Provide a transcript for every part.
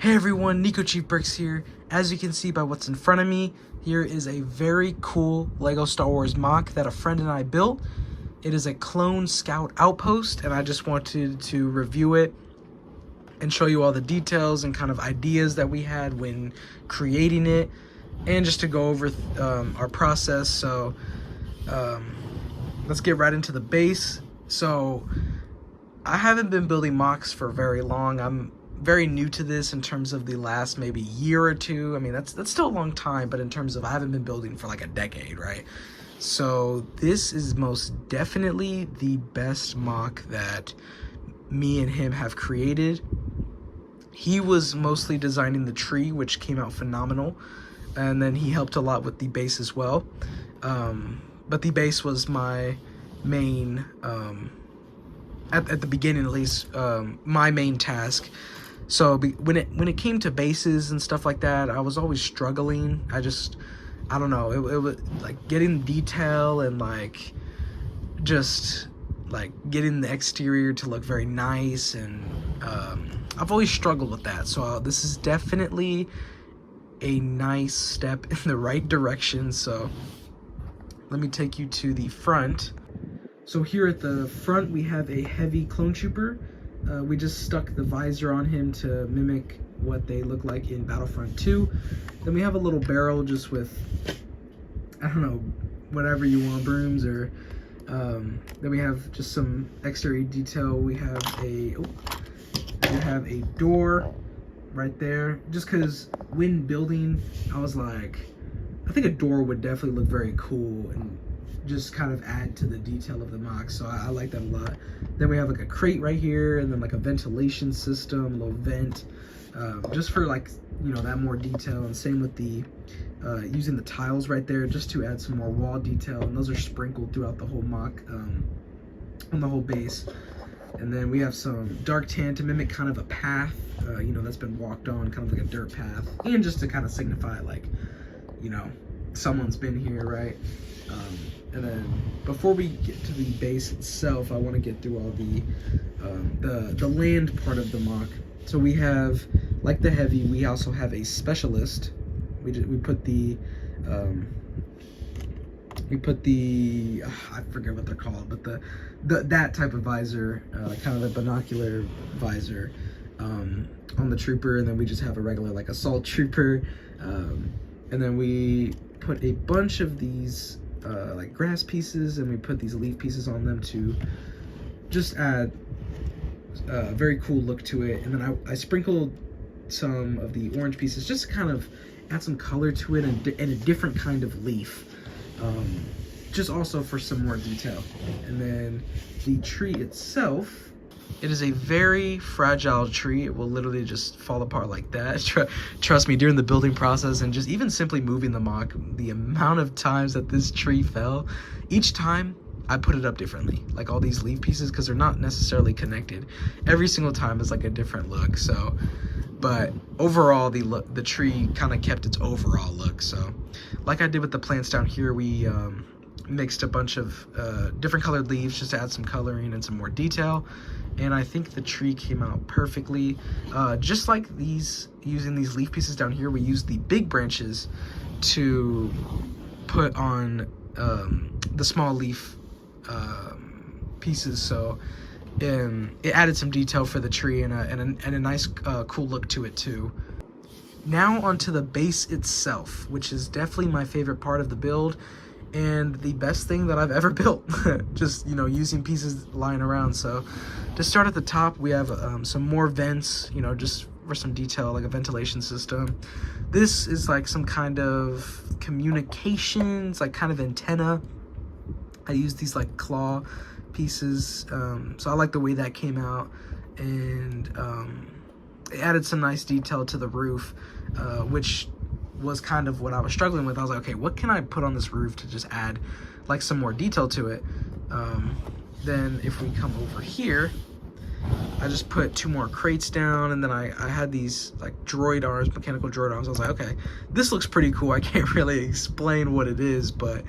Hey everyone, Nico Chief Bricks here. As you can see by what's in front of me, here is a very cool Lego Star Wars MOC that a friend and I built. It is a clone scout outpost, and I just wanted to review it and show you all the details and kind of ideas that we had when creating it, and just to go over our process. So let's get right into the base. So I haven't been building MOCs for very long. I'm very new to this in terms of the last maybe year or two. I mean, that's still a long time, but in terms of I haven't been building for like a decade, right? So this is most definitely the best MOC that me and him have created. He was mostly designing the tree, which came out phenomenal, and then he helped a lot with the base as well. But the base was my main, at the beginning at least, my main task. So when it came to bases and stuff like that, I was always struggling. I don't know, it was like getting detail and like just like getting the exterior to look very nice, and I've always struggled with that. So this is definitely a nice step in the right direction. So let me take you to the front. So here at the front we have a heavy clone trooper. We just stuck the visor on him to mimic what they look like in Battlefront 2. Then we have a little barrel just with, I don't know, whatever you want, brooms, or then we have just some exterior detail. We have a door right there, just because when building I was like, I think a door would definitely look very cool and just kind of add to the detail of the MOC, so I like that a lot. Then we have like a crate right here, and then like a ventilation system, a little vent, just for like, you know, that more detail. And same with the using the tiles right there just to add some more wall detail, and those are sprinkled throughout the whole MOC, on the whole base. And then we have some dark tan to mimic kind of a path, you know, that's been walked on, kind of like a dirt path, and just to kind of signify like, you know, someone's been here, right? And then before we get to the base itself, I want to get through all the land part of the MOC. So we have, like the heavy, we also have a specialist. We put the I forget what they're called, but that type of visor, kind of a binocular visor, on the trooper. And then we just have a regular like assault trooper, and then we put a bunch of these like grass pieces, and we put these leaf pieces on them to just add a very cool look to it. And then I sprinkled some of the orange pieces just to kind of add some color to it, and a different kind of leaf, just also for some more detail. And then the tree itself, it is a very fragile tree. It will literally just fall apart like that. Trust me, during the building process and just even simply moving the MOC, the amount of times that this tree fell, each time I put it up differently. Like all these leaf pieces, because they're not necessarily connected. Every single time is like a different look. So, but overall, the tree kind of kept its overall look. So, like I did with the plants down here, we mixed a bunch of different colored leaves just to add some coloring and some more detail. And I think the tree came out perfectly. Just like using these leaf pieces down here, we used the big branches to put on the small leaf pieces. So it added some detail for the tree, and a nice cool look to it too. Now onto the base itself, which is definitely my favorite part of the build, and the best thing that I've ever built. Just, you know, using pieces lying around. So to start at the top, we have some more vents, you know, just for some detail, like a ventilation system. This is like some kind of communications, like kind of antenna. I used these like claw pieces, so I like the way that came out. And it added some nice detail to the roof, which was kind of what I was struggling with. I was like, okay, what can I put on this roof to just add like some more detail to it? Then if we come over here, I just put 2 more crates down, and then I had these like droid arms, mechanical droid arms. I was like, okay, this looks pretty cool. I can't really explain what it is, but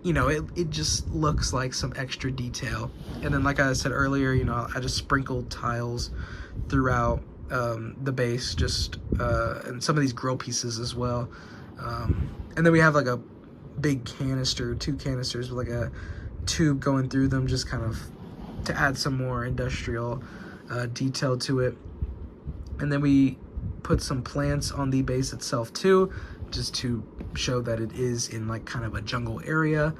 you know, it just looks like some extra detail. And then like I said earlier, you know, I just sprinkled tiles throughout the base, just and some of these grill pieces as well. And then we have like a big canister, 2 canisters with like a tube going through them, just kind of to add some more industrial detail to it. And then we put some plants on the base itself too, just to show that it is in like kind of a jungle area.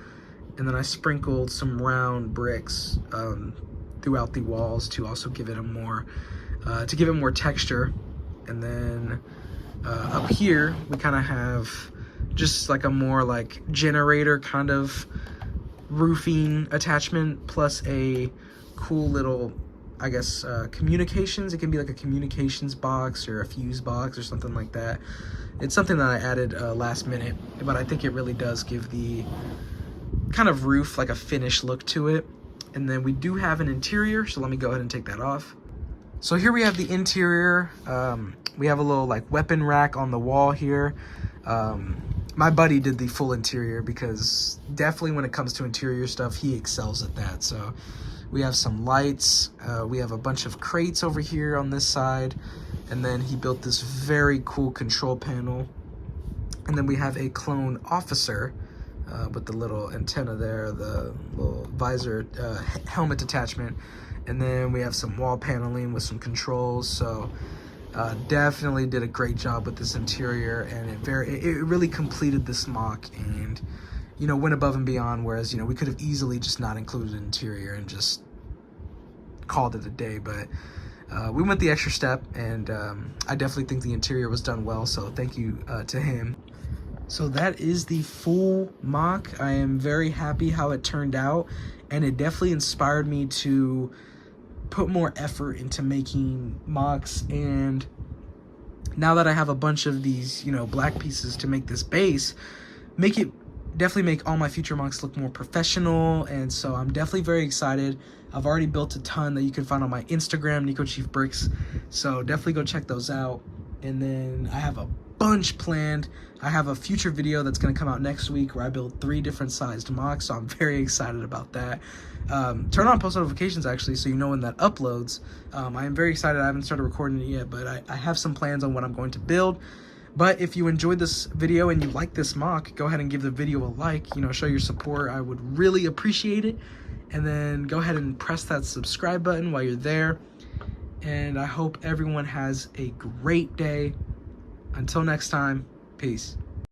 And then I sprinkled some round bricks throughout the walls to also give it a more more texture. And then up here we kind of have just like a more like generator kind of roofing attachment, plus a cool little, I guess, communications. It can be like a communications box or a fuse box or something like that. It's something that I added last minute, but I think it really does give the kind of roof like a finished look to it. And then we do have an interior, so let me go ahead and take that off. So here we have the interior. We have a little like weapon rack on the wall here. My buddy did the full interior because definitely when it comes to interior stuff, he excels at that. So we have some lights. We have a bunch of crates over here on this side. And then he built this very cool control panel. And then we have a clone officer with the little antenna there, the little visor helmet attachment. And then we have some wall paneling with some controls. So definitely did a great job with this interior, and it really completed this mock, and you know, went above and beyond. Whereas, you know, we could have easily just not included an interior and just called it a day, but we went the extra step, and I definitely think the interior was done well, so thank you to him. So that is the full mock. I am very happy how it turned out, and it definitely inspired me to put more effort into making mocks. And now that I have a bunch of these, you know, black pieces to make this base, definitely make all my future mocks look more professional. And so I'm definitely very excited. I've already built a ton that you can find on my Instagram, Nico Chief Bricks, so definitely go check those out. And then I have a bunch planned. I have a future video that's going to come out next week where I build 3 different sized mocks, so I'm very excited about that. Turn on post notifications actually, so you know when that uploads. I am very excited. I haven't started recording it yet, but I have some plans on what I'm going to build. But if you enjoyed this video and you like this mock, go ahead and give the video a like, you know, show your support. I would really appreciate it. And then go ahead and press that subscribe button while you're there. And I hope everyone has a great day. Until next time, peace.